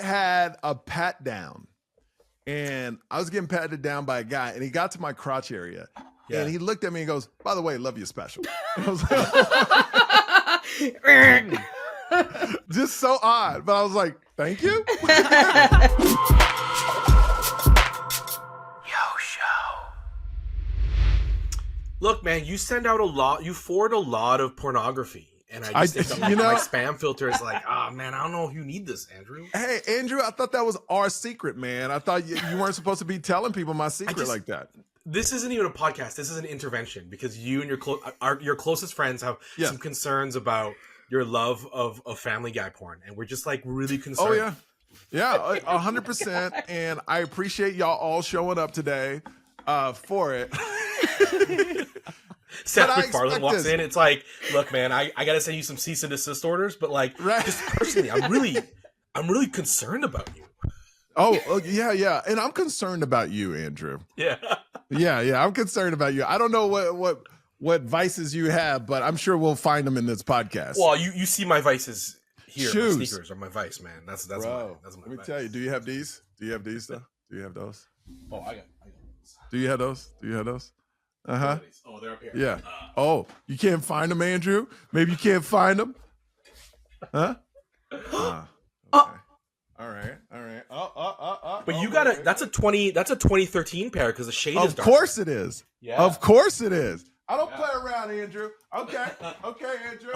had a pat down, and I was getting patted down by a guy, and he got to my crotch area, and he looked at me and goes, "By the way, love you special." And I was like, just so odd, but I was like, "Thank you." Look, man, you send out you forward a lot of pornography. And I just think that my spam filter is like, man, I don't know if you need this, Andrew. Hey, Andrew, I thought that was our secret, man. I thought you weren't supposed to be telling people my secret like that. This isn't even a podcast. This is an intervention because you and your closest friends have some concerns about your love of Family Guy porn. And we're just like really concerned. Oh, yeah. Yeah, 100%. And I appreciate y'all all showing up today for it. Seth MacFarlane walks in. It's like, look, man, I gotta send you some cease and desist orders, but like, just personally, I'm really concerned about you. Oh, yeah, and I'm concerned about you, Andrew. Yeah, I'm concerned about you. I don't know what vices you have, but I'm sure we'll find them in this podcast. Well, you see my vices here. Shoes. My sneakers are my vice, man. That's my Let me tell you. Do you have these? Do you have these though? Do you have those? Oh, I got those. Do you have those? Uh-huh. Oh, they're up here. Yeah. You can't find them, Andrew? Maybe you can't find them? Huh? Okay. All right. But you got that's a 2013 pair because the shade is dark. Of course it is. Yeah. Of course it is. I don't play around, Andrew. Okay, Andrew.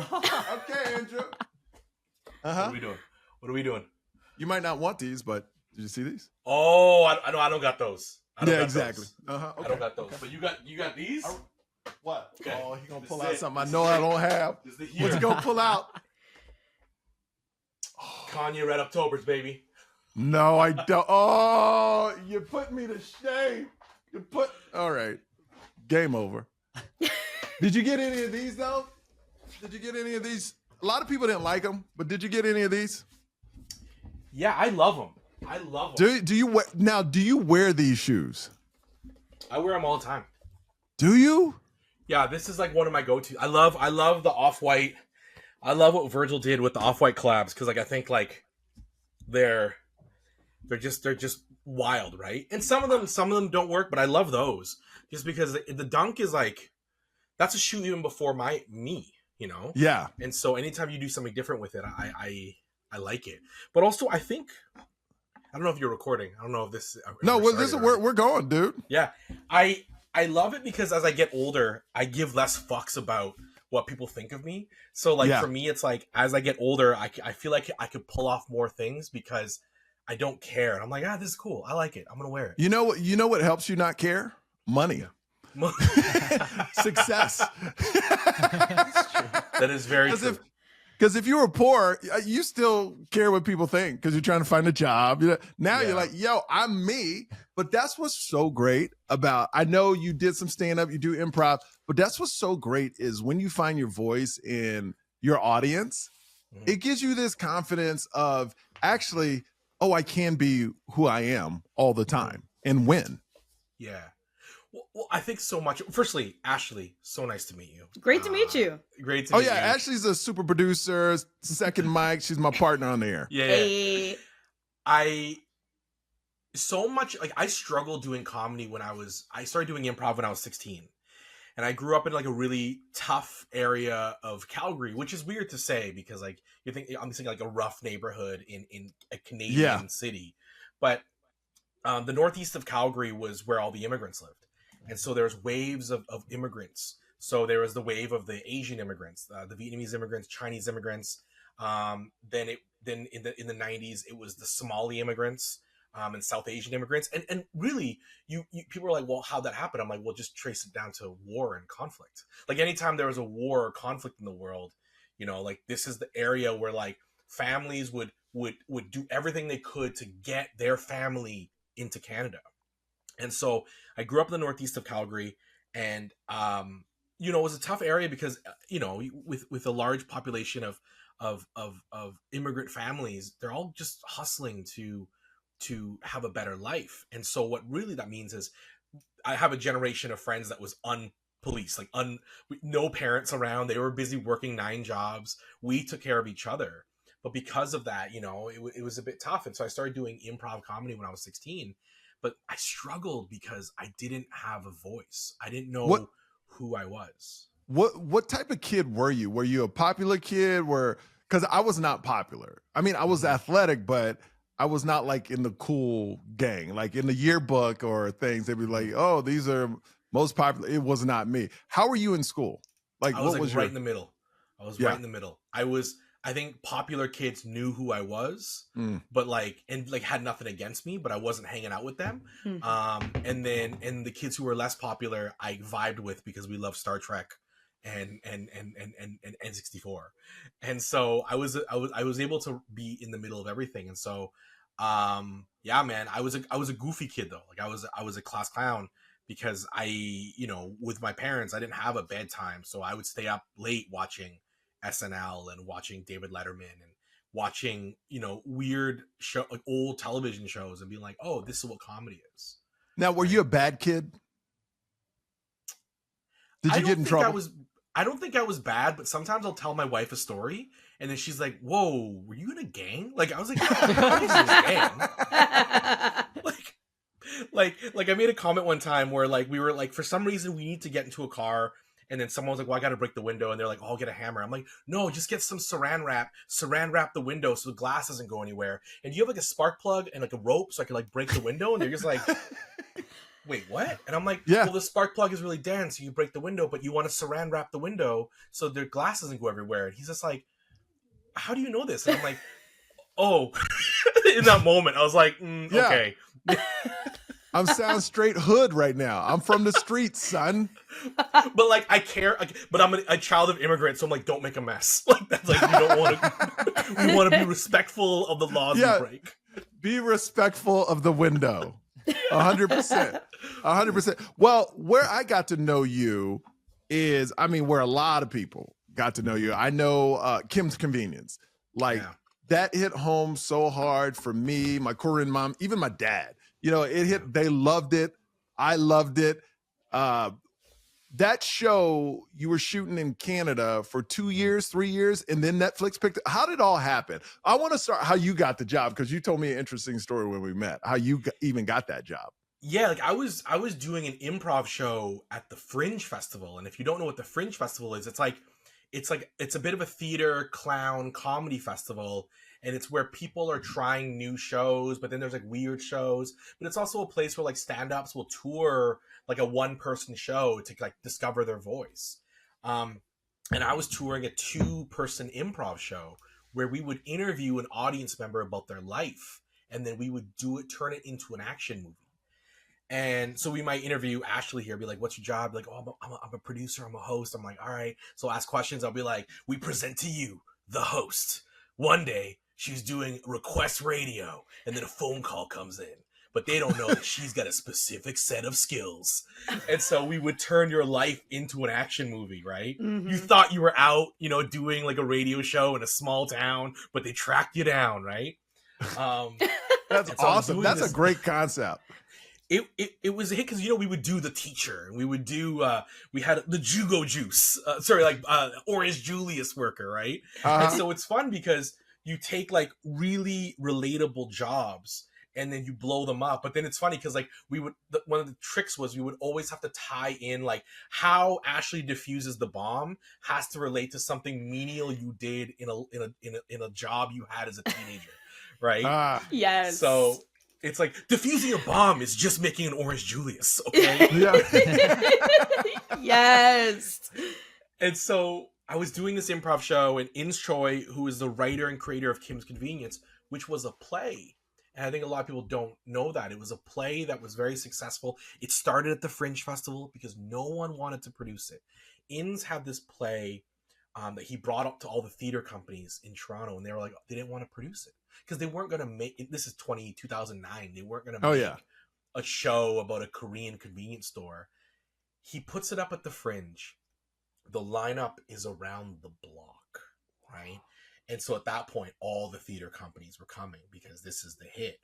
Uh-huh. What are we doing? You might not want these, but did you see these? Oh, I don't got those. Exactly. Okay. I don't got those. But you got these? What? Okay. Oh, he gonna pull out something I know I don't have. What's he gonna pull out? Kanye Red Octobers, baby. No, I don't. Oh, you put me to shame. All right. Game over. Did you get any of these though? Did you get any of these? A lot of people didn't like them, but did you get any of these? Yeah, I love them. Do you wear these shoes? I wear them all the time. Do you? Yeah, this is like one of my go-to. I love the off-white. I love what Virgil did with the off-white collabs because like I think like they're just wild, right? And some of them don't work, but I love those just because the Dunk is like that's a shoe even before me, you know? Yeah. And so anytime you do something different with it, I like it. But also I think I don't know if you're recording. I don't know if this. No, we're going, dude. Yeah, I love it because as I get older, I give less fucks about what people think of me. So like for me, it's like as I get older, I feel like I could pull off more things because I don't care. And I'm like, this is cool. I like it. I'm gonna wear it. You know what helps you not care? Money. Success. That is very true. Because if you were poor, you still care what people think because you're trying to find a job. Now you're like, yo, I'm me. But that's what's so great about, I know you did some stand-up, you do improv, but that's what's so great is when you find your voice in your audience, it gives you this confidence of actually, I can be who I am all the time and win. Yeah. Well, I think so much. Firstly, Ashley, so nice to meet you. Great to meet you. Great to meet you. Ashley's a super producer, second mic. She's my partner on the air. Yeah. Hey. I struggled doing comedy I started doing improv when I was 16. And I grew up in like a really tough area of Calgary, which is weird to say because like I'm thinking like a rough neighborhood in a Canadian city. But the northeast of Calgary was where all the immigrants lived. And so there's waves of immigrants. So there was the wave of the Asian immigrants, the Vietnamese immigrants, Chinese immigrants. Then in the 90s, it was the Somali immigrants and South Asian immigrants. And really, you people are like, well, how'd that happen? I'm like, well, just trace it down to war and conflict. Like anytime there was a war or conflict in the world, like this is the area where like families would do everything they could to get their family into Canada. And so I grew up in the northeast of Calgary, and it was a tough area because with a large population of immigrant families, they're all just hustling to have a better life. And so what really that means is I have a generation of friends that was unpoliced, no parents around. They were busy working 9 jobs. We took care of each other. but because of that, you know, it was a bit tough. And so I started doing improv comedy when I was 16, but I struggled because I didn't have a voice. I didn't know who I was. What type of kid were you? Were you a popular kid? Because I was not popular. I mean, I was athletic, but I was not like in the cool gang, like in the yearbook or things. They'd be like, "Oh, these are most popular." It was not me. How were you in school? Like, I was what like was right in the middle. I was Yeah. right in the middle. I think popular kids knew who I was, Mm. but like had nothing against me, but I wasn't hanging out with them. And the kids who were less popular, I vibed with because we love Star Trek and N64. And so I was able to be in the middle of everything. And so yeah, man, I was a goofy kid though. Like I was a class clown because I, you know, with my parents, I didn't have a bedtime. So I would stay up late watching SNL and watching David Letterman and watching, you know, weird show, like old television shows, and being like, oh, this is what comedy is. Now, were you a bad kid? Did you get in trouble? I don't think I was bad, but sometimes I'll tell my wife a story and then she's like, whoa, were you in a gang? Like, I was like, I was in a gang. Like I made a comment one time where like we were like, for some reason we need to get into a car, and then someone was like, well, I gotta break the window, and they're like, oh, I'll get a hammer. I'm like, no, just get some saran wrap the window so the glass doesn't go anywhere. And you have like a spark plug and like a rope so I could like break the window? And they're just like, wait, what? And I'm like, well, the spark plug is really dense, so you break the window, but you want to saran wrap the window so the glass doesn't go everywhere. And he's just like, how do you know this? And I'm like, oh. In that moment I was like, okay. I'm sound straight hood right now. I'm from the streets, son. But like I care, but I'm a child of immigrants, so I'm like, don't make a mess. Like that's like, we don't want to. We want to be respectful of the laws we break. Be respectful of the window. 100%. 100%. Well, where I got to know you is, I mean, where a lot of people got to know you. I know Kim's Convenience. Like that hit home so hard for me, my Korean mom, even my dad. You know, it hit, they loved it. I loved it. That show you were shooting in Canada for 2 years, 3 years, and then Netflix picked it. How did it all happen? I want to start how you got the job, because you told me an interesting story when we met, how you even got that job. Yeah, like I was doing an improv show at the Fringe Festival. And if you don't know what the Fringe Festival is, it's a bit of a theater clown comedy festival. And it's where people are trying new shows, but then there's like weird shows. But it's also a place where like stand-ups will tour like a one-person show to like discover their voice. And I was touring a 2-person improv show where we would interview an audience member about their life, and then we would turn it into an action movie. And so we might interview Ashley here, be like, what's your job? Like, oh, I'm a producer, I'm a host. I'm like, all right. So I'll ask questions. I'll be like, we present to you the host. One day she's doing request radio, and then a phone call comes in, but they don't know that she's got a specific set of skills. And so we would turn your life into an action movie, right? Mm-hmm. You thought you were out, you know, doing like a radio show in a small town, but they tracked you down, right? That's awesome. That's a great concept. It was a hit because, you know, we would do the teacher, and we would do we had the Jugo Juice, Orange Julius worker, right? And so it's fun because you take like really relatable jobs and then you blow them up. But then it's funny because like one of the tricks was we would always have to tie in like how Ashley diffuses the bomb has to relate to something menial you did in a job you had as a teenager, right? Yes. So it's like diffusing a bomb is just making an Orange Julius, okay? Yes. And so I was doing this improv show, and Ins Choi, who is the writer and creator of Kim's Convenience, which was a play. And I think a lot of people don't know that. It was a play that was very successful. It started at the Fringe Festival because no one wanted to produce it. Ins had this play that he brought up to all the theater companies in Toronto, and they were like, they didn't want to produce it because they weren't going to make it. This is 2009. They weren't going to make a show about a Korean convenience store. He puts it up at the Fringe. The lineup is around the block, right? And so at that point, all the theater companies were coming because this is the hit.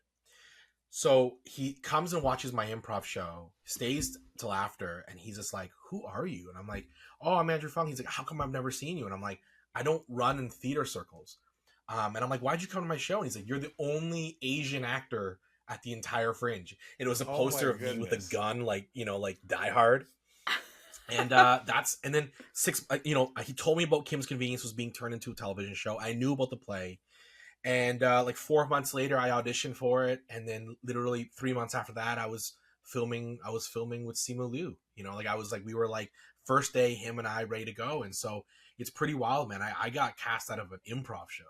So he comes and watches my improv show, stays till after, and he's just like, who are you? And I'm like, oh, I'm Andrew Phung. He's like, how come I've never seen you? And I'm like, I don't run in theater circles. And I'm like, why'd you come to my show? And he's like, you're the only Asian actor at the entire Fringe. And it was a Oh poster my of me with a goodness. gun, like, you know, like Die Hard. And and then he told me about Kim's Convenience was being turned into a television show. I knew about the play. And like 4 months later, I auditioned for it. And then literally 3 months after that, I was filming with Simu Liu. You know, like we were like first day, him and I ready to go. And so it's pretty wild, man. I got cast out of an improv show.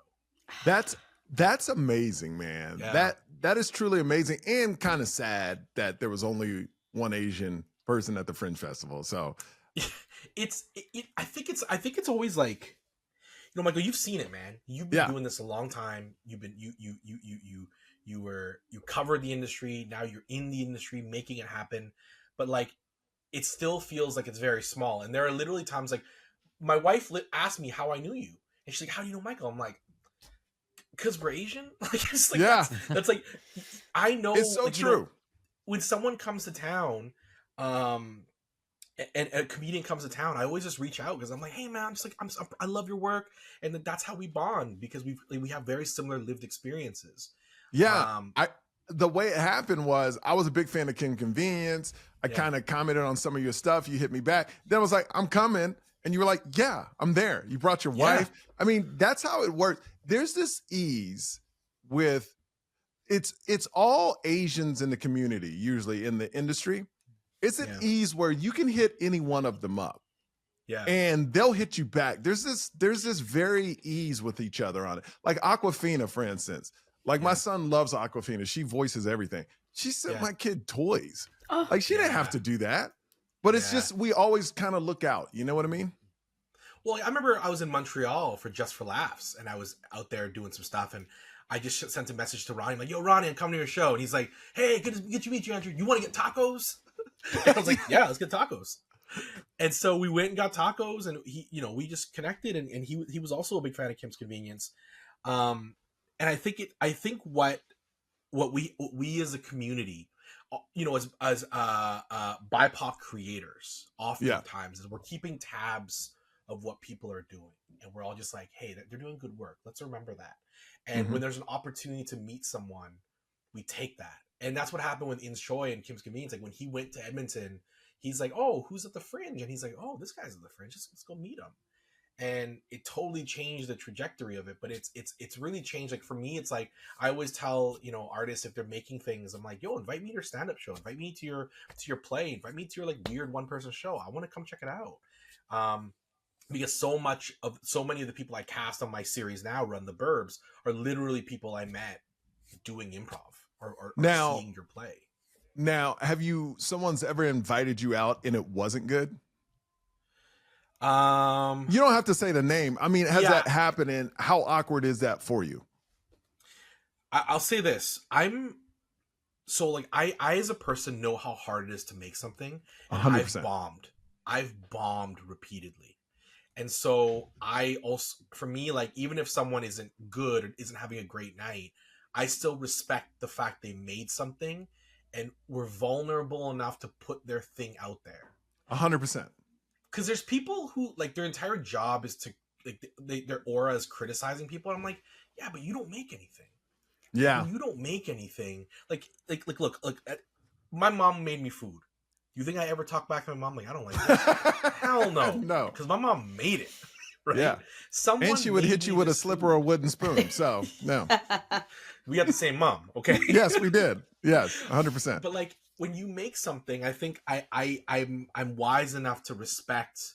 That's amazing, man. Yeah. That is truly amazing, and kind of sad that there was only one Asian person at the Fringe Festival. So I think it's always like, you know, Michael, you've seen it, man. You've been doing this a long time. You covered the industry. Now you're in the industry, making it happen. But like, it still feels like it's very small. And there are literally times like, my wife asked me how I knew you, and she's like, "How do you know Michael?" I'm like, "Because we're Asian." Like, it's like that's like, I know. It's so like, true. You know, when someone comes to town, and a comedian comes to town, I always just reach out because I'm like, "Hey, man, I love your work," and that's how we bond, because we have very similar lived experiences. Yeah, the way it happened was I was a big fan of King Convenience. I kind of commented on some of your stuff. You hit me back. Then I was like, "I'm coming." And you were like, "Yeah, I'm there." You brought your wife. I mean, that's how it works. There's this ease with it's all Asians in the community, usually in the industry. It's an ease where you can hit any one of them up. Yeah. And they'll hit you back. There's this very ease with each other on it. Like Aquafina, for instance. Like my son loves Aquafina. She voices everything. She sent my kid toys. Oh. Like she didn't have to do that. But it's just, we always kind of look out. You know what I mean? Well, I remember I was in Montreal for Just for Laughs, and I was out there doing some stuff, and I just sent a message to Ronnie, like, "Yo, Ronnie, I'm coming to your show." And he's like, "Hey, good to meet you, Andrew. You want to get tacos?" And I was like, "Yeah, let's get tacos." And so we went and got tacos, and we just connected, and he was also a big fan of Kim's Convenience. And I think what we as a community, you know, as BIPOC creators, oftentimes is we're keeping tabs of what people are doing, and we're all just like, "Hey, they're doing good work. Let's remember that." And when there's an opportunity to meet someone, we take that. And that's what happened with In Choi and Kim's Convenience. Like when he went to Edmonton, he's like, "Oh, who's at the Fringe?" And he's like, "Oh, this guy's at the Fringe. Let's go meet him." And it totally changed the trajectory of it. But it's really changed. Like for me, it's like, I always tell, you know, artists, if they're making things, I'm like, "Yo, invite me to your stand-up show. Invite me to your play. Invite me to your like weird one-person show. I want to come check it out." Because so many of the people I cast on my series now, Run the Burbs, are literally people I met doing improv or seeing your play. Now, have someone's ever invited you out and it wasn't good? You don't have to say the name. I mean, has that happened, and how awkward is that for you? I'll say this. I as a person know how hard it is to make something. And 100%. I've bombed repeatedly. And so I also, for me, like, even if someone isn't good or isn't having a great night, I still respect the fact they made something and were vulnerable enough to put their thing out there. 100%. Because there's people who, like, their entire job is to, like, their aura is criticizing people. And I'm like, yeah, but you don't make anything. Yeah. When you don't make anything. Look, my mom made me food. You think I ever talk back to my mom like, "I don't like this"? Hell no. No. Because my mom made it. Right? Yeah. And she would hit you with a slipper or a wooden spoon. So, no. We got the same mom, okay? Yes, we did. Yes, 100%. But like, when you make something, I think I'm wise enough to respect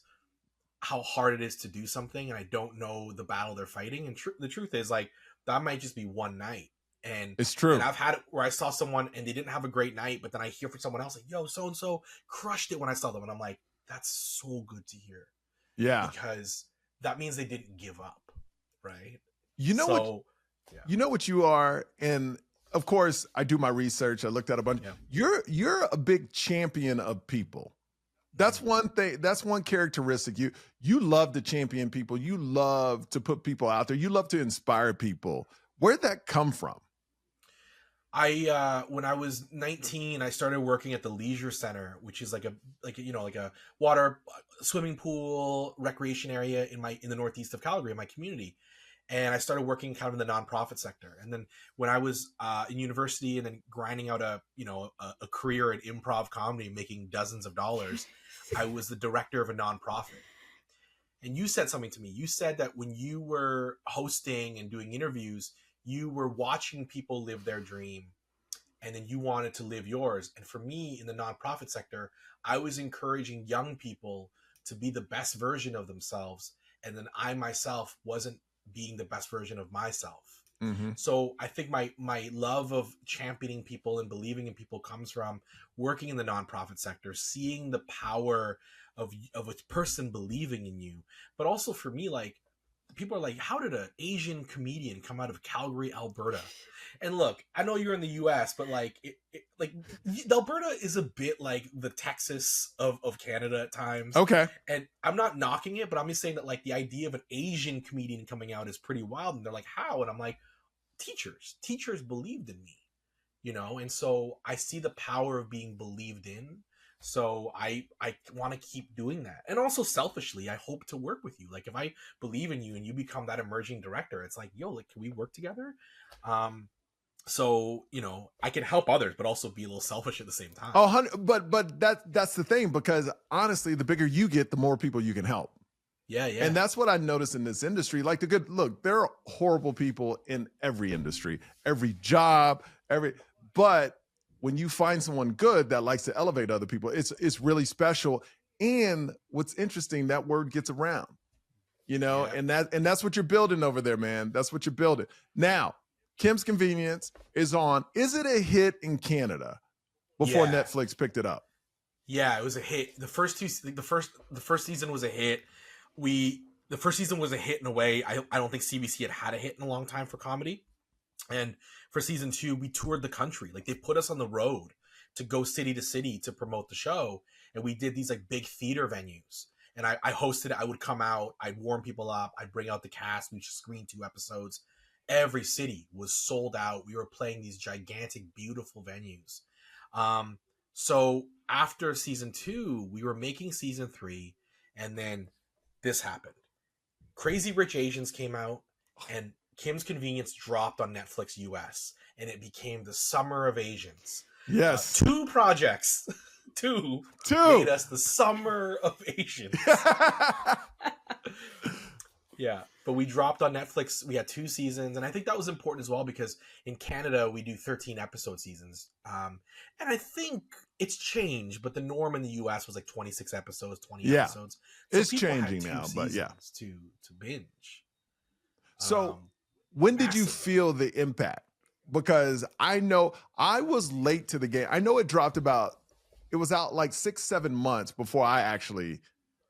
how hard it is to do something, and I don't know the battle they're fighting. And the truth is, like, that might just be one night. And it's true. And I've had it where I saw someone and they didn't have a great night, but then I hear from someone else like, "Yo, so and so crushed it when I saw them," and I'm like, that's so good to hear. Yeah, because that means they didn't give up, right? You know what you are, and of course I do my research. I looked at a bunch. Yeah. You're a big champion of people. That's one thing. That's one characteristic. You love to champion people. You love to put people out there. You love to inspire people. Where'd that come from? When I was 19, I started working at the Leisure Center, which is like a water swimming pool recreation area in the northeast of Calgary, in my community. and I started working kind of in the nonprofit sector. And then when I was in university and then grinding out a career in improv comedy, making dozens of dollars, I was the director of a nonprofit. And you said something to me. You said that when you were hosting and doing interviews, you were watching people live their dream and then you wanted to live yours. And for me in the nonprofit sector, I was encouraging young people to be the best version of themselves. And then I myself wasn't being the best version of myself. Mm-hmm. So I think my love of championing people and believing in people comes from working in the nonprofit sector, seeing the power of a person believing in you. But also for me, like, people are like, how did an Asian comedian come out of Calgary, Alberta? And look, I know you're in the US, but like, Alberta is a bit like the Texas of Canada at times. Okay. And I'm not knocking it, but I'm just saying that like the idea of an Asian comedian coming out is pretty wild. And they're like, how? And I'm like, teachers believed in me, And so I see the power of being believed in. So I want to keep doing that. And also selfishly, I hope to work with you. Like if I believe in you and you become that emerging director, it's like, yo, like, can we work together? So, I can help others, but also be a little selfish at the same time. Oh, but that's the thing, because honestly, the bigger you get, the more people you can help. Yeah. And that's what I noticed in this industry. Like there are horrible people in every industry, every job, but when you find someone good that likes to elevate other people, it's really special. And what's interesting, that word gets around, Yeah. and that's what you're building over there, man. That's what you're building. Now, Kim's Convenience is on. Is it a hit in Canada before Netflix picked it up? Yeah, it was a hit. The first season was a hit. The first season was a hit in a way. I don't think CBC had a hit in a long time for comedy. And for season 2, we toured the country. Like they put us on the road to go city to city to promote the show. And we did these like big theater venues. And I hosted it. I would come out. I'd warm people up. I'd bring out the cast. We'd screen 2 episodes. Every city was sold out. We were playing these gigantic, beautiful venues. So after season 2, we were making season 3. And then this happened. Crazy Rich Asians came out, and Kim's Convenience dropped on Netflix US, and it became the Summer of Asians. Yes. 2 projects. Two made us the Summer of Asians. Yeah, but we dropped on Netflix. We had 2 seasons, and I think that was important as well because in Canada we do 13 episode seasons. And I think it's changed, but the norm in the US was like 26 episodes, 20 episodes. So it's changing now, but yeah, to binge. So when did you feel the impact? Because I know I was late to the game. I know it was out like 6-7 months before I actually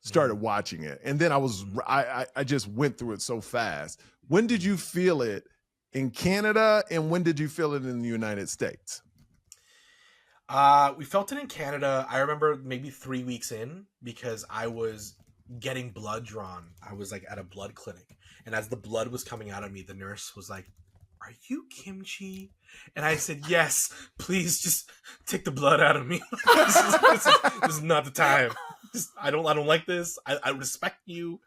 started watching it. And then I just went through it so fast. When did you feel it in Canada, and when did you feel it in the United States? We felt it in Canada. I remember maybe 3 weeks in because I was getting blood drawn. I was like at a blood clinic. And as the blood was coming out of me, the nurse was like, "Are you Kimchi?" And I said, "Yes, please just take the blood out of me. this is not the time. I don't like this. I respect you."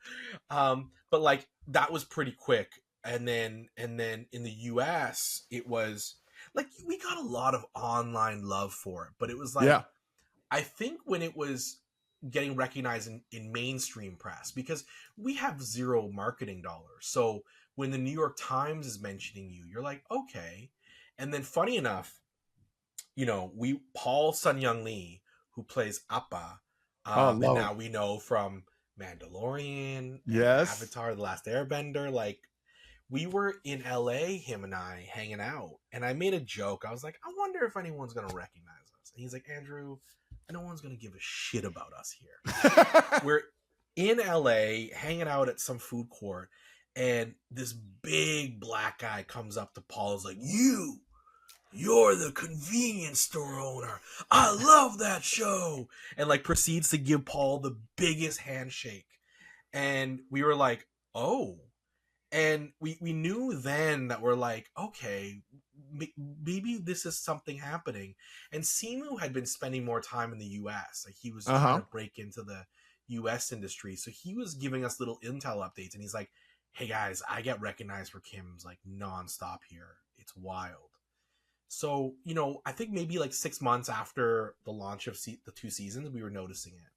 But like that was pretty quick. And then in the US, it was like we got a lot of online love for it, but it was like I think when it was getting recognized in mainstream press, because we have 0 marketing dollars. So when the New York Times is mentioning you, you're like, okay. And then funny enough, Paul Sun-Young Lee, who plays Appa, and now we know from Mandalorian, Avatar, The Last Airbender, like we were in LA, him and I hanging out, and I made a joke. I was like, I wonder if anyone's going to recognize us. And he's like, Andrew, no one's going to give a shit about us here. We're in LA hanging out at some food court, and this big black guy comes up to Paul, is like, you're the convenience store owner. I love that show. And like proceeds to give Paul the biggest handshake. And we were like, oh. And we knew then that we're like, okay, maybe this is something happening. And Simu had been spending more time in the US. Like he was trying to break into the US industry. So he was giving us little intel updates. And he's like, hey guys, I get recognized for Kim's like nonstop here. It's wild. So, I think maybe like 6 months after the launch of the 2 seasons, we were noticing it.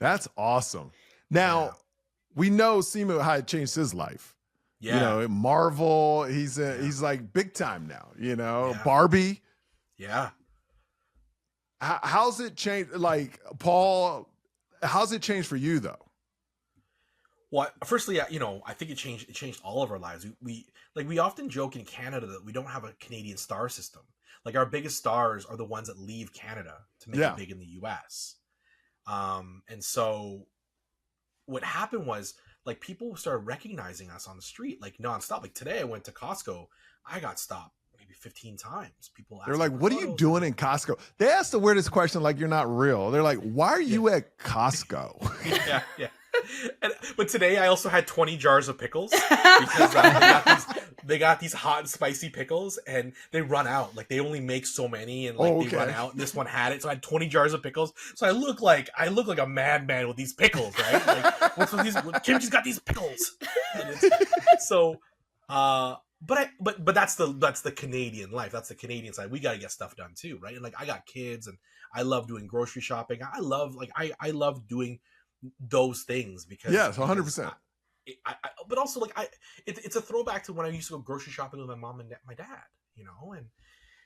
That's awesome. Yeah. Now, we know Simu how it changed his life. Yeah. Marvel, Yeah. he's like big time now, Yeah. Barbie. Yeah. How's it changed? Like, Paul, how's it changed for you though? Well, firstly, I think it changed all of our lives. We often joke in Canada that we don't have a Canadian star system. Like our biggest stars are the ones that leave Canada to make it big in the US. And so what happened was like people started recognizing us on the street like nonstop. Like today I went to Costco, I got stopped maybe 15 times. People They're like, what are you doing in Costco? They ask the weirdest question like you're not real. They're like, why are you at Costco? Yeah. But today I also had 20 jars of pickles because they got these hot and spicy pickles and they run out. Like they only make so many and they run out. And this one had it, so I had 20 jars of pickles. So I look like a madman with these pickles, right? Like what's with these? Kimchi's got these pickles. So, but that's the Canadian life. That's the Canadian side. We got to get stuff done too, right? And like I got kids and I love doing grocery shopping. I love doing those things because 100%. But also like it's a throwback to when I used to go grocery shopping with my mom and my dad,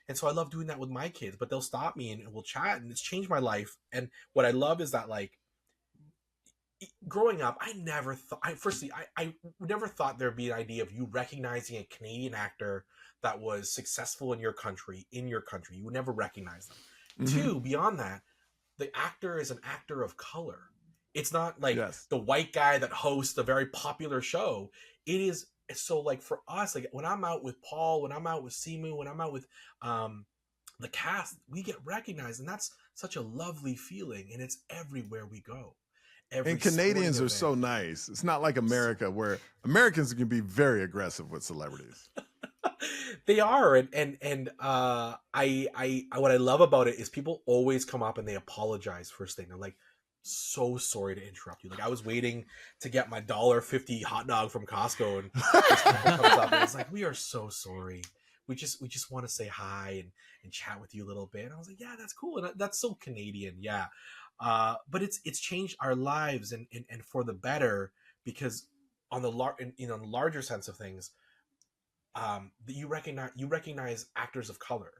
and so I love doing that with my kids. But they'll stop me and we'll chat, and it's changed my life. And what I love is that like growing up, I never thought. I never thought there'd be an idea of you recognizing a Canadian actor that was successful in your country. You would never recognize them. Mm-hmm. 2, beyond that, the actor is an actor of color. It's not like the white guy that hosts a very popular show. It is so like for us, like when I'm out with Paul, when I'm out with Simu, when I'm out with the cast, we get recognized, and that's such a lovely feeling, and it's everywhere we go. And Canadians are so nice. It's not like America where Americans can be very aggressive with celebrities. They are, and I what I love about it is people always come up and they apologize first thing. They're like, so sorry to interrupt you. Like I was waiting to get my $1.50 hot dog from Costco, and this comes up and it's like, we are so sorry. We just want to say hi and chat with you a little bit. And I was like, yeah, that's cool, and that's so Canadian, yeah. But it's changed our lives and for the better, because on the larger sense of things, you recognize actors of color.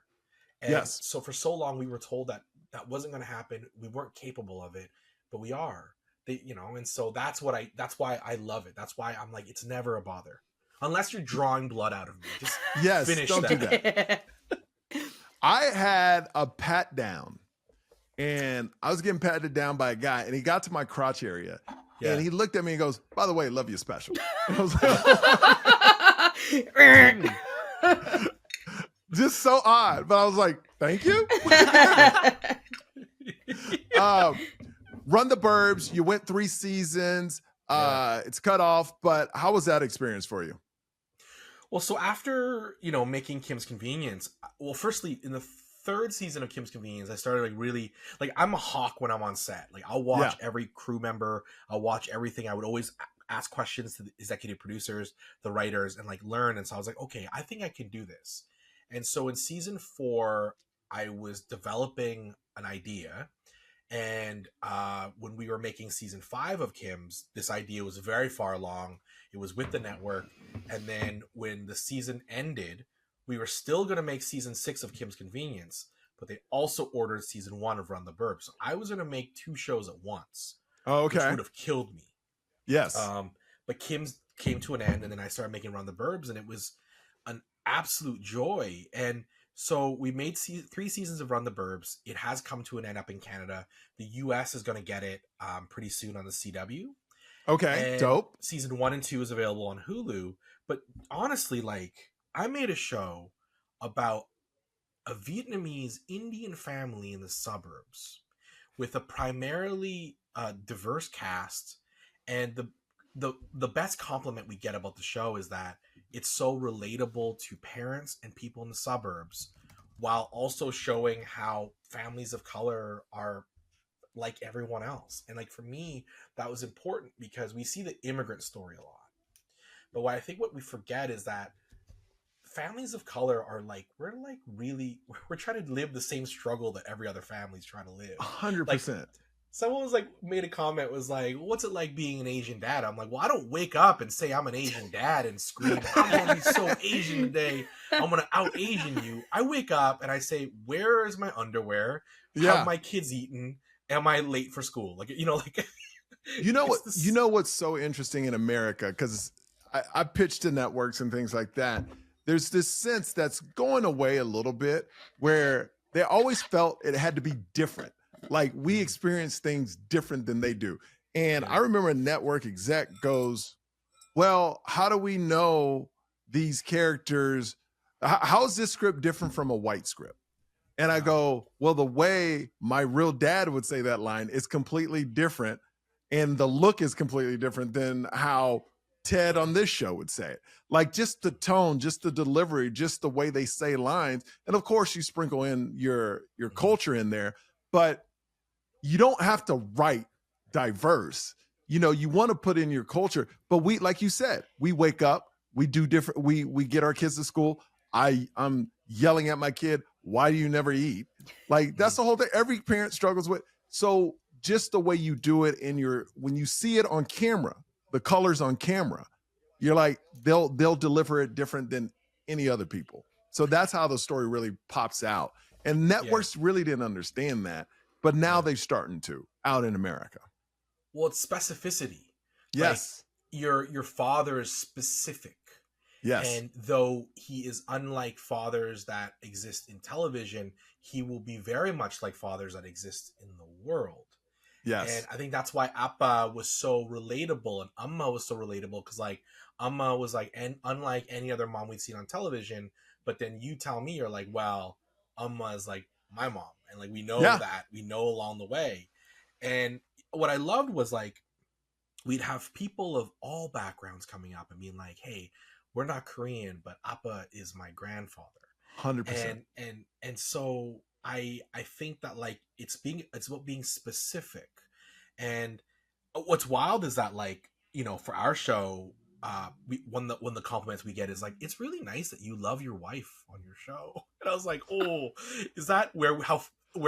And so for so long we were told that wasn't going to happen. We weren't capable of it, but we are. And so that's why I love it. That's why I'm like, it's never a bother. Unless you're drawing blood out of me. Just finish don't that. do that. I had a pat down, and I was getting patted down by a guy, and he got to my crotch area, and he looked at me and goes, by the way, love you special. And I was like, just so odd, but I was like, thank you. Run the Burbs, you went 3 seasons. It's cut off, but how was that experience for you? Well, so after, making Kim's Convenience, well, firstly, in the 3rd season of Kim's Convenience, I started like really, like I'm a hawk when I'm on set. Like I'll watch every crew member. I'll watch everything. I would always ask questions to the executive producers, the writers, and like learn. And so I was like, okay, I think I can do this. And so in season 4, I was developing an idea. And when we were making season 5 of Kim's, this idea was very far along. It was with the network. And then when the season ended, we were still going to make season 6 of Kim's Convenience, but they also ordered season 1 of Run the Burbs. So I was going to make 2 shows at once. Oh, okay. Which would have killed me. Yes. But Kim's came to an end, and then I started making Run the Burbs, and it was an absolute joy. And so we made 3 seasons of Run the Burbs. It has come to an end up in Canada. The US is going to get it pretty soon on the CW. Okay, and dope. Season 1 and 2 is available on Hulu. But honestly, like, I made a show about a Vietnamese Indian family in the suburbs with a primarily diverse cast. And the best compliment we get about the show is that it's so relatable to parents and people in the suburbs, while also showing how families of color are like everyone else. And like for me, that was important because we see the immigrant story a lot, But what I think what we forget is that families of color are like, we're like really, we're trying to live the same struggle that every other family's trying to live. Like 100%. someone was like, made a comment, was like, what's it like being an Asian dad? I'm like, well, I don't wake up and say I'm an Asian dad and scream, I'm gonna be so Asian today, I'm gonna out Asian you. I wake up and I say, where is my underwear? Yeah. Have my kids eaten? Am I late for school? Like, you know, like you know what's so interesting in America, because I pitched to networks and things like that. There's this sense that's going away a little bit where they always felt it had to be different. Like we experience things different than they do. And I remember a network exec goes, well, how do we know these characters? How is this script different from a white script? And I go, well, the way my real dad would say that line is completely different. And the look is completely different than how Ted on this show would say it. Like just the tone, just the delivery, just the way they say lines. And of course you sprinkle in your culture in there, but you don't have to write diverse. You know, you want to put in your culture, but we, like you said, we wake up, we do different, we get our kids to school. I'm yelling at my kid, why do you never eat? Like that's the whole thing. Every parent struggles with. So just the way you do it in your, when you see it on camera, the colors on camera, you're like, they'll deliver it different than any other people. So that's how the story really pops out. And networks really didn't understand that, but now they're starting to out in America. Well, it's specificity. Yes. Like your father is specific. Yes. And though he is unlike fathers that exist in television, he will be very much like fathers that exist in the world. Yes. And I think that's why Appa was so relatable and Amma was so relatable, because like Amma was like, and unlike any other mom we'd seen on television, but then you tell me, you're like, well, Amma is like my mom. And like, we know that, we know along the way. And what I loved was like, we'd have people of all backgrounds coming up and being like, hey, we're not Korean, but Appa is my grandfather. 100%. And so I think that like it's about being specific. And what's wild is that like, you know, for our show, one of the compliments we get is like, it's really nice that you love your wife on your show. And I was like, oh, is that where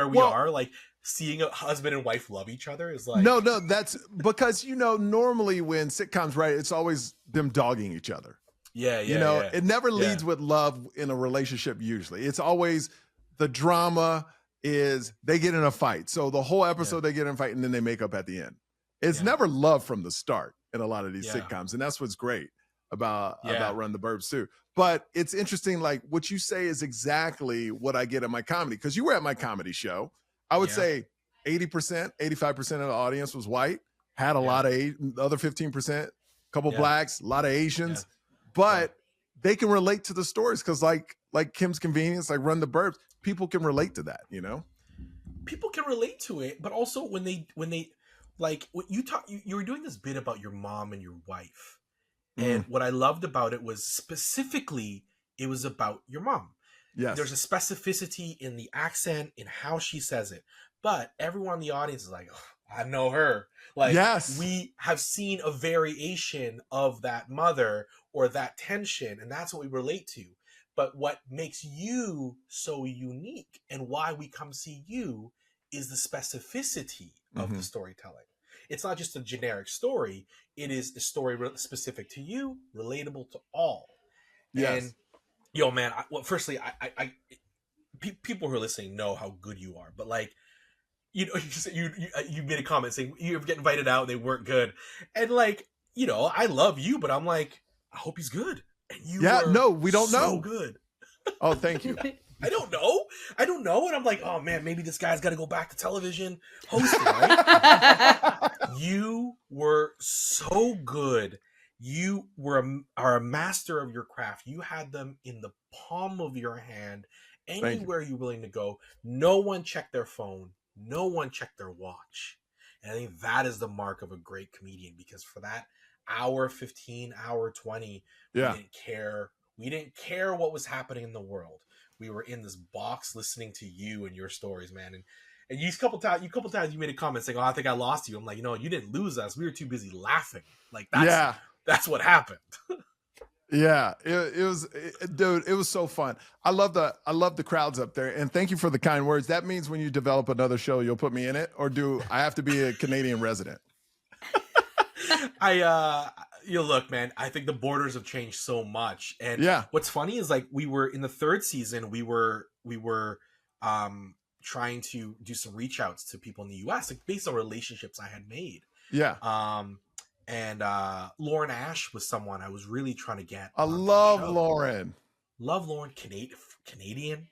we are? Like seeing a husband and wife love each other is like, no, that's because, you know, normally when sitcoms, right, it's always them dogging each other. It never leads with love in a relationship. Usually it's always the drama is they get in a fight. So the whole episode they get in a fight and then they make up at the end. It's never love from the start in a lot of these sitcoms. And that's what's great about Run the Burbs too. But it's interesting, like what you say is exactly what I get at my comedy. Because you were at my comedy show. I would say 80%, 85% of the audience was white, had a lot of the other 15%, couple blacks, a lot of Asians. But they can relate to the stories because like Kim's Convenience, like Run the Burbs, people can relate to that, you know? People can relate to it, but also when they like what you were doing this bit about your mom and your wife. And what I loved about it was specifically it was about your mom. Yes. There's a specificity in the accent, in how she says it. But everyone in the audience is like, oh, I know her. Like, we have seen a variation of that mother or that tension, and that's what we relate to. But what makes you so unique and why we come see you is the specificity of the storytelling. It's not just a generic story. It is a story specific to you, relatable to all. Yes. And, yo, man, firstly, people who are listening know how good you are. But, like, you know, you made a comment saying you ever get invited out and they weren't good. And, like, you know, I love you, but I'm like, I hope he's good. And you we don't know. So good. Oh, thank you. I don't know. And I'm like, oh man, maybe this guy's got to go back to television hosting, right? You were so good. You are a master of your craft. You had them in the palm of your hand. Anywhere you're willing to go. No one checked their phone. No one checked their watch. And I think that is the mark of a great comedian, because for that hour 15, hour 20, we didn't care. We didn't care what was happening in the world. We were in this box listening to you and your stories, man. And you a couple times you made a comment saying, "Oh, I think I lost you." I'm like, you didn't lose us. We were too busy laughing. Like that's what happened. Yeah, dude, it was so fun. I love the crowds up there, and thank you for the kind words. That means when you develop another show, you'll put me in it, or do I have to be a Canadian resident? Look, man, I think the borders have changed so much. And Yeah, what's funny is like we were in the third season, we were trying to do some reach outs to people in the US, like based on relationships I had made. yeah. Um and Lauren Ash was someone I was really trying to get I onto the love show. Lauren. Love Lauren, Canadian,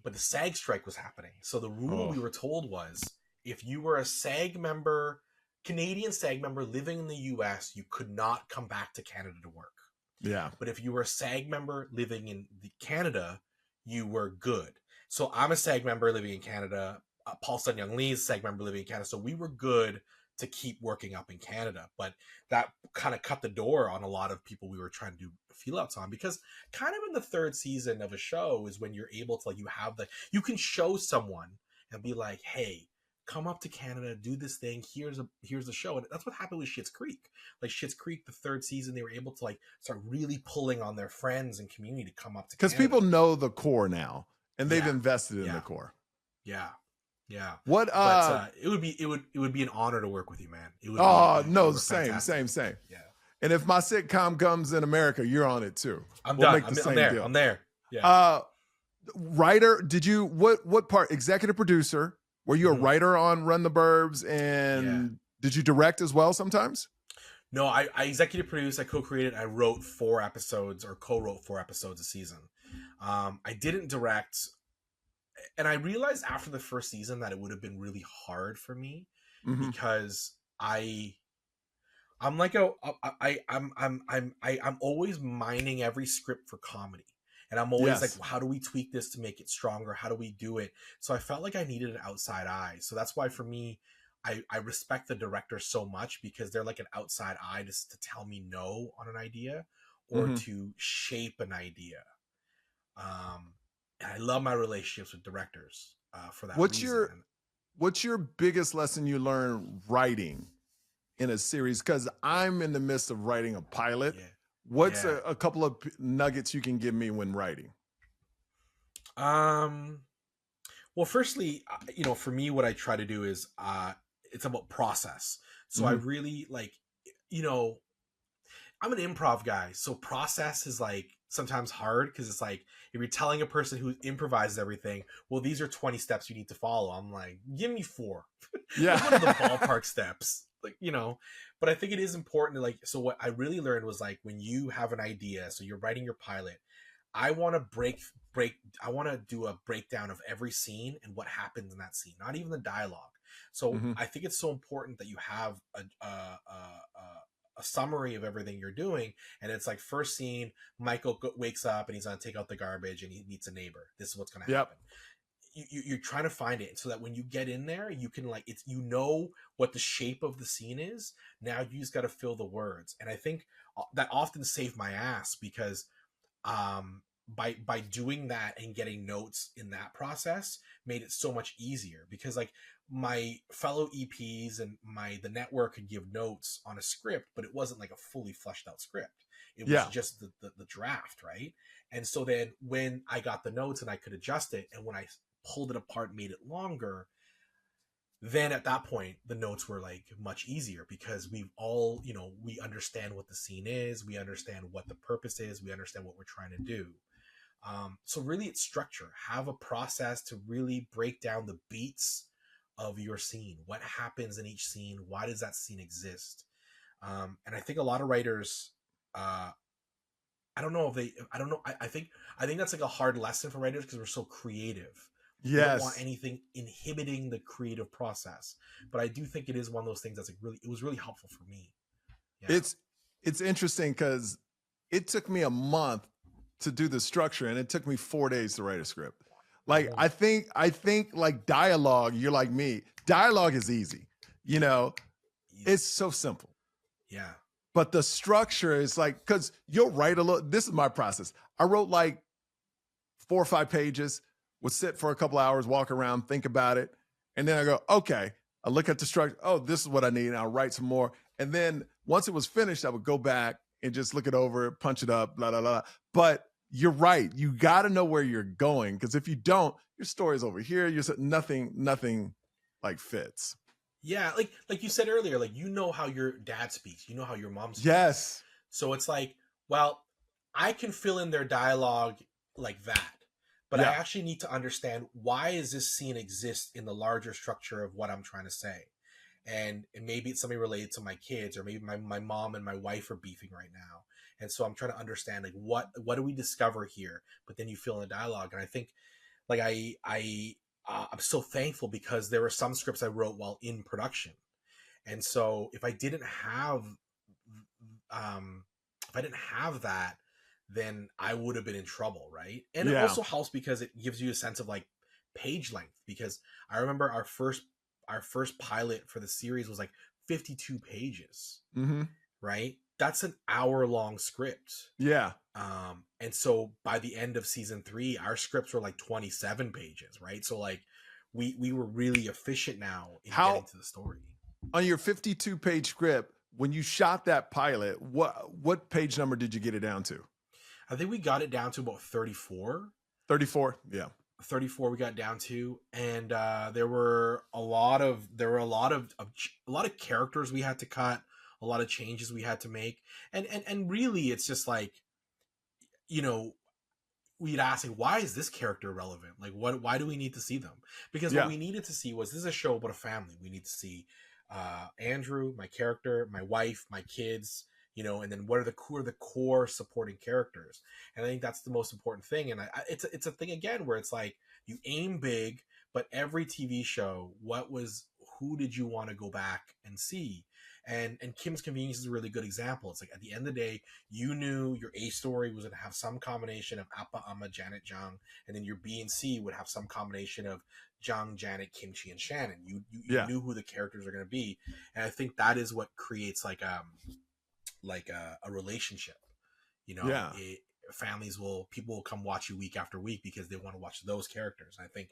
but the SAG strike was happening. So the rule we were told was if you were a SAG member, Canadian SAG member living in the US, you could not come back to Canada to work. Yeah. But if you were a SAG member living in Canada, you were good. So I'm a SAG member living in Canada. Paul Sun Young Lee is a SAG member living in Canada. So we were good to keep working up in Canada. But that kind of cut the door on a lot of people we were trying to do feel outs on, because kind of in the third season of a show is when you're able to, like, you can show someone and be like, hey, come up to Canada, do this thing. Here's the show. And that's what happened with Schitt's Creek. Like Schitt's Creek, the third season, they were able to like start really pulling on their friends and community to come up to Because Canada. people know the core now, and they've invested in the core. Yeah. Yeah. What? But it would be an honor to work with you, man. It would no, same. same. Yeah. And if my sitcom comes in America, you're on it too. I'm done. I'm there. Deal. I'm there. Yeah. Writer? Did you what part? Executive producer? Were you a writer on Run the Burbs? And did you direct as well sometimes? No, I executive produced, I co-created, I wrote 4 episodes or co-wrote 4 episodes a season. I didn't direct, and I realized after the first season that it would have been really hard for me because I'm always mining every script for comedy. And I'm always like, well, how do we tweak this to make it stronger? How do we do it? So I felt like I needed an outside eye. So that's why for me, I respect the director so much, because they're like an outside eye to tell me no on an idea or to shape an idea. And I love my relationships with directors for that reason. What's your biggest lesson you learned writing in a series? Because I'm in the midst of writing a pilot. Yeah. What's a couple of nuggets you can give me when writing? Well, firstly, for me, what I try to do is it's about process. So I really I'm an improv guy. So process is like sometimes hard because it's like if you're telling a person who improvises everything, well, these are 20 steps you need to follow. I'm like, give me 4. Yeah. What are the ballpark steps? Like, but I think it is important to so what I really learned was like when you have an idea, so you're writing your pilot, I want to I want to do a breakdown of every scene and what happens in that scene, not even the dialogue. So I think it's so important that you have a summary of everything you're doing. And it's like first scene, Michael wakes up and he's going to take out the garbage and he meets a neighbor. This is what's going to happen. You're trying to find it so that when you get in there, you can it's what the shape of the scene is. Now you just got to fill the words. And I think that often saved my ass because by doing that and getting notes in that process made it so much easier, because like my fellow EPs and the network could give notes on a script, but it wasn't like a fully fleshed out script. It was just the draft, right? And so then when I got the notes and I could adjust it, and when I pulled it apart and made it longer, then at that point the notes were like much easier, because we've all we understand what the scene is, we understand what the purpose is, we understand what we're trying to do. So really it's structure. Have a process to really break down the beats of your scene. What happens in each scene? Why does that scene exist? And I think a lot of writers, I think that's like a hard lesson for writers because we're so creative. Yes. We don't want anything inhibiting the creative process. But I do think it is one of those things that's like it was really helpful for me. Yeah. It's interesting because it took me a month to do the structure and it took me 4 days to write a script. Like I think like dialogue, you're like me. Dialogue is easy. It's so simple. Yeah. But the structure is like, because you'll write a little. This is my process. I wrote like 4 or 5 pages, would sit for a couple hours, walk around, think about it. And then I go, okay, I look at the structure. Oh, this is what I need. And I'll write some more. And then once it was finished, I would go back and just look it over, punch it up, blah, blah, blah. But you're right. You got to know where you're going, because if you don't, your story's over here. You're nothing like fits. Yeah, like you said earlier, like you know how your dad speaks, you know how your mom speaks. Yes. So it's like, well, I can fill in their dialogue like that, but I actually need to understand, why does this scene exist in the larger structure of what I'm trying to say? And maybe it's something related to my kids, or maybe my mom and my wife are beefing right now. And so I'm trying to understand, like, what do we discover here? But then you fill in the dialogue. And I think, like, I'm so thankful, because there were some scripts I wrote while in production. And so if I didn't have that, then I would have been in trouble, right? And it also helps because it gives you a sense of like page length, because I remember our first pilot for the series was like 52 pages, right? That's an hour-long script. Yeah. And so by the end of season 3, our scripts were like 27 pages, right? So like we were really efficient now in getting to the story. On your 52-page script, when you shot that pilot, what page number did you get it down to? I think we got it down to about 34. 34, yeah. 34 we got down to, and there were a lot of characters we had to cut, a lot of changes we had to make, and really it's just like, you know, we'd ask, like, why is this character relevant? Like, why do we need to see them? Because what we needed to see was, this is a show about a family. We need to see Andrew, my character, my wife, my kids, you know, and then what are the core supporting characters? And I think that's the most important thing. And it's a thing again where it's like, you aim big, but every TV show, who did you want to go back and see? And Kim's Convenience is a really good example. It's like, at the end of the day, you knew your A story was going to have some combination of Appa, Amma, Janet, Jung, and then your B and C would have some combination of Jung, Janet, Kimchi, and Shannon. You knew who the characters are going to be, and I think that is what creates like a relationship. You know, people will come watch you week after week because they want to watch those characters. And I think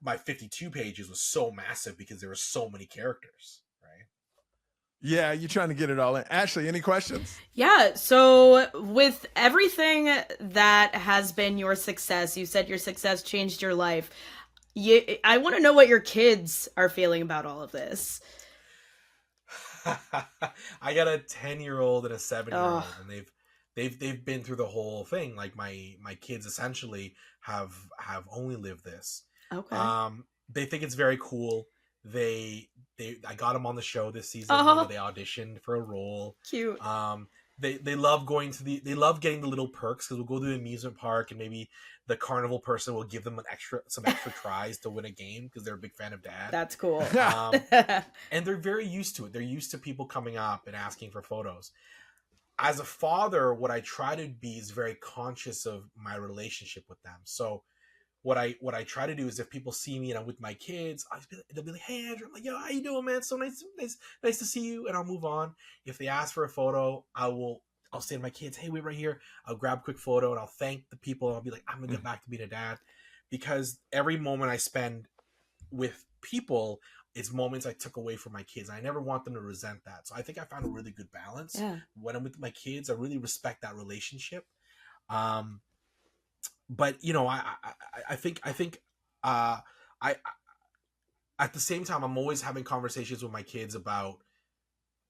my 52 pages was so massive because there were so many characters, right? Yeah, you're trying to get it all in. Ashley, any questions? Yeah, so with everything that has been your success, you said your success changed your life. I want to know what your kids are feeling about all of this. I got a 10-year-old and a 7-year-old, and they've been through the whole thing. Like my kids essentially have only lived this. Okay. They think it's very cool. I got them on the show this season. Where they auditioned for a role. Cute. They love they love getting the little perks, because we'll go to the amusement park and maybe the carnival person will give them some extra tries to win a game because they're a big fan of Dad. That's cool. And they're very used to it. They're used to people coming up and asking for photos. As a father, what I try to be is very conscious of my relationship with them. So what I try to do is, if people see me and I'm with my kids, they'll be like, "Hey, Andrew," I'm like, "Yo, how you doing, man? So nice to see you," and I'll move on. If they ask for a photo, I'll say to my kids, "Hey, wait right here." I'll grab a quick photo and I'll thank the people. And I'll be like, "I'm gonna get back to being a dad," because every moment I spend with people is moments I took away from my kids. I never want them to resent that. So I think I found a really good balance. Yeah. When I'm with my kids, I really respect that relationship. But you know, I think I at the same time, I'm always having conversations with my kids about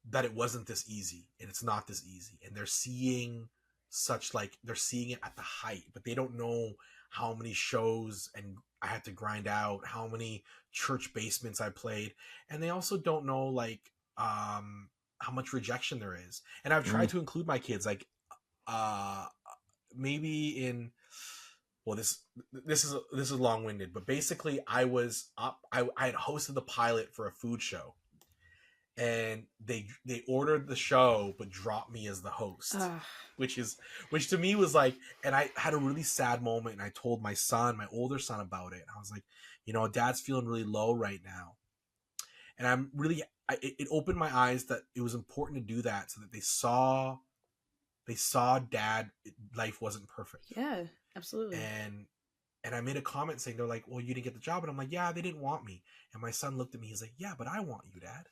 that it wasn't this easy, and it's not this easy, and they're seeing it at the height, but they don't know how many shows and I had to grind out, how many church basements I played, and they also don't know like how much rejection there is. And I've tried to include my kids, like maybe in, well, this is long-winded, but basically I had hosted the pilot for a food show, and they ordered the show but dropped me as the host, which to me was like, and I had a really sad moment, and I told my older son about it. I was like, you know, Dad's feeling really low right now, and it opened my eyes that it was important to do that so that they saw Dad, life wasn't perfect. Yeah, absolutely. And I made a comment saying, they're like, "Well, you didn't get the job," and I'm like, "Yeah, they didn't want me." And my son looked at me, he's like, "Yeah, but I want you, Dad."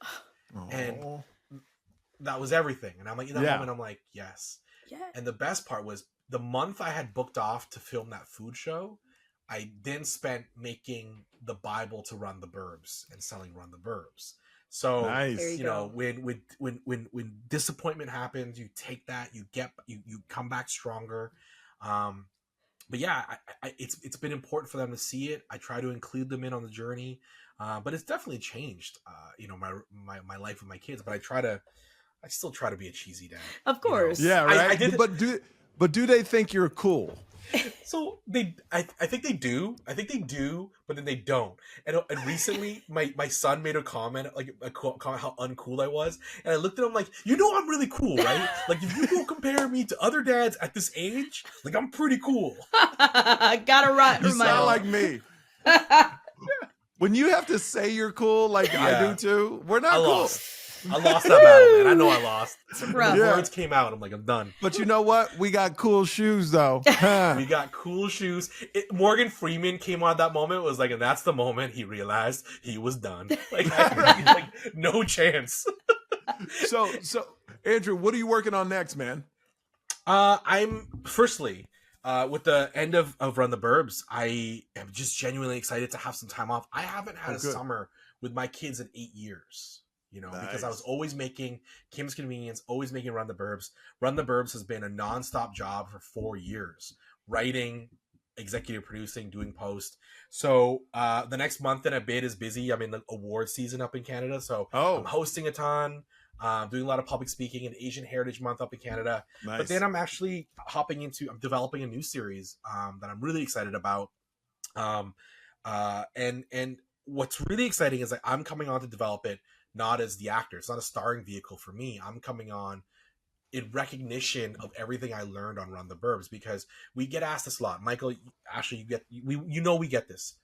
And that was everything. And I'm like, in that moment, I'm like, yes. Yeah. And the best part was the month I had booked off to film that food show, I then spent making the Bible to Run the Burbs and selling Run the Burbs. So Nice. you know, when disappointment happens, you take that, you come back stronger. But yeah, it's been important for them to see it. I try to include them in on the journey, but it's definitely changed. You know, my life with my kids. But I still try to be a cheesy dad. Of course. Yeah, right. I did, but do they think you're cool? so I think they do. I think they do, but then they don't. And recently, my son made a comment, like a comment how uncool I was, and I looked at him like, you know, I'm really cool, right? Like if you go compare me to other dads at this age, like I'm pretty cool. Gotta remind You sound like me. When you have to say you're cool, like I do too, we're not cool. I lost that battle, man. I know I lost. The words came out. I'm like, I'm done. But you know what? We got cool shoes, though. We got cool shoes. Morgan Freeman came on that moment. Was like, and that's the moment he realized he was done. Like, like no chance. So, Andrew, what are you working on next, man? I'm firstly. With the end of Run the Burbs, I am just genuinely excited to have some time off. I haven't had a summer with my kids in 8 years, you know, because I was always making Kim's Convenience, always making Run the Burbs. Run the Burbs has been a nonstop job for 4 years, writing, executive producing, doing post. So the next month and a bit is busy. I'm in the award season up in Canada, so I'm hosting a ton. Doing a lot of public speaking in Asian Heritage Month up in Canada. Nice. But then I'm actually I'm developing a new series that I'm really excited about. And what's really exciting is that I'm coming on to develop it not as the actor. It's not a starring vehicle for me. I'm coming on in recognition of everything I learned on Run the Burbs, because we get asked this a lot. Michael, Ashley, we get this.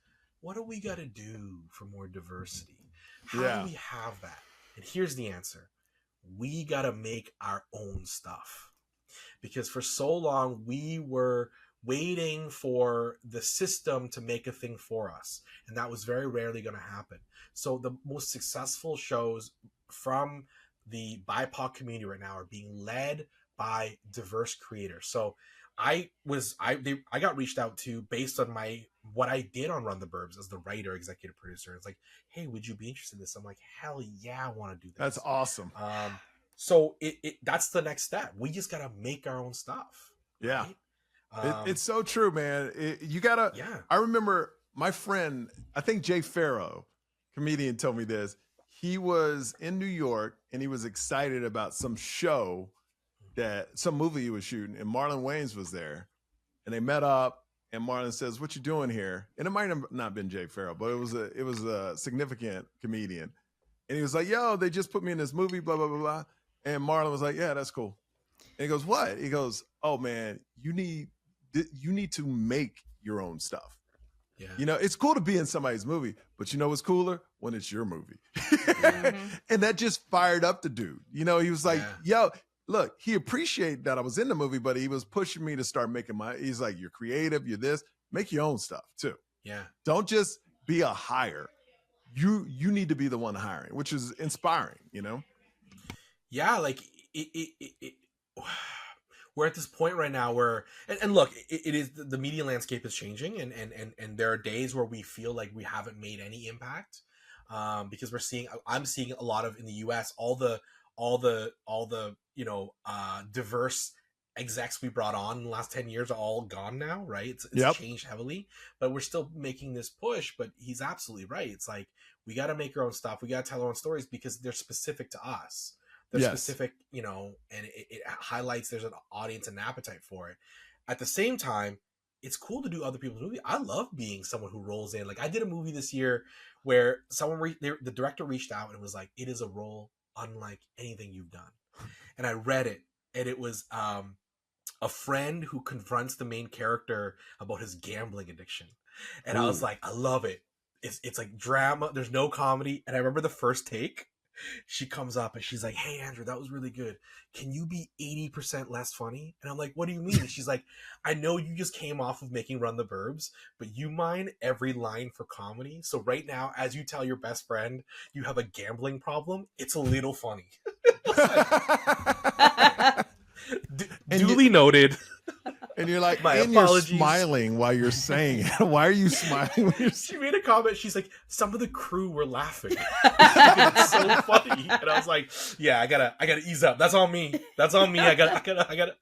What do we got to do for more diversity? How do we have that? And here's the answer. We got to make our own stuff, because for so long we were waiting for the system to make a thing for us, and that was very rarely going to happen. So the most successful shows from the BIPOC community right now are being led by diverse creators. So I got reached out to based on what I did on Run the Burbs as the writer, executive producer. It's like, hey, would you be interested in this? I'm like, hell yeah, I want to do this. That's awesome. So that's the next step. We just gotta make our own stuff. Yeah, right? It's so true, man. You gotta. Yeah. I remember my friend, I think Jay Farrow, comedian, told me this. He was in New York and he was excited about some movie he was shooting, and Marlon Wayans was there, and they met up, and Marlon says, "What you doing here?" And it might have not been Jay Farrow, but it was a significant comedian, and he was like, "Yo, they just put me in this movie, blah blah blah blah," and Marlon was like, "Yeah, that's cool." And he goes, "What?" He goes, "Oh man, you need to make your own stuff." Yeah. You know, it's cool to be in somebody's movie, but you know what's cooler? When it's your movie. And that just fired up the dude. You know, he was like, yo, look, he appreciated that I was in the movie, but he was pushing me to start making he's like, you're creative, you're this, make your own stuff too. Yeah. Don't just be a hire. You need to be the one hiring, which is inspiring, you know? Yeah, like we're at this point right now where, and look, it is, the media landscape is changing, and there are days where we feel like we haven't made any impact, because I'm seeing a lot of, in the US, all the you know, diverse execs we brought on in the last 10 years are all gone now, right? It's changed heavily, but we're still making this push. But he's absolutely right. It's like, we got to make our own stuff. We got to tell our own stories because they're specific to us. They're specific, you know, and it highlights there's an audience and appetite for it. At the same time, it's cool to do other people's movies. I love being someone who rolls in. Like, I did a movie this year where the director reached out and was like, it is a role unlike anything you've done. And I read it, and it was a friend who confronts the main character about his gambling addiction. And I was like, I love it. It's like drama. There's no comedy. And I remember the first take, she comes up and she's like, hey, Andrew, that was really good. Can you be 80% less funny? And I'm like, what do you mean? And she's like, I know you just came off of making Run the Burbs, but you mine every line for comedy. So right now, as you tell your best friend you have a gambling problem, it's a little funny. Duly noted. And you're like, My and apologies. you're smiling while you're saying it. Why are you smiling when you're She made a comment. She's like, some of the crew were laughing. It's so funny. And I was like, yeah, I gotta ease up. That's on me. I gotta.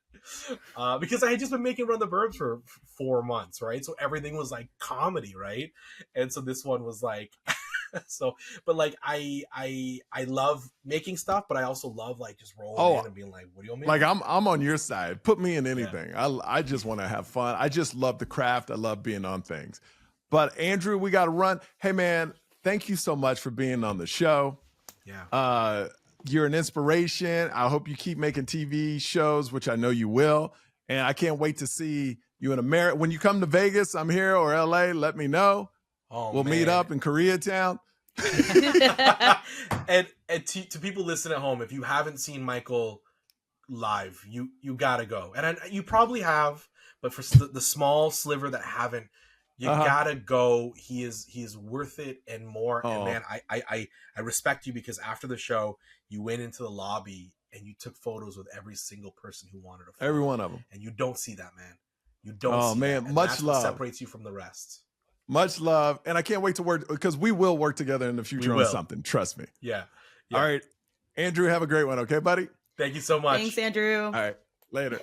Because I had just been making Run the Burbs for 4 months, right? So everything was like comedy, right? And so this one was like, so, but like I love making stuff, but I also love like just rolling in and being like, what do you want me to like do? I'm on your side. Put me in anything. I just want to have fun. I just love the craft. I love being on things. But Andrew, we got to run. Hey man, thank you so much for being on the show. Yeah. You're an inspiration. I hope you keep making TV shows, which I know you will. And I can't wait to see you in America. When you come to Vegas, I'm here, or LA, let me know. We'll meet up in Koreatown. and to people listening at home, if you haven't seen Michael live, you gotta go. And you probably have, but for the small sliver that haven't, you gotta go. He is worth it and more. And man, I respect you, because after the show, you went into the lobby and you took photos with every single person who wanted a photo. Every one of them. And you don't see that, man. You don't see man, that. And much that's love. What separates you from the rest. Much love. And I can't wait to work, because we will work together in the future on something. Trust me. Yeah. All right. Andrew, have a great one. Okay, buddy? Thank you so much. Thanks, Andrew. All right. Later.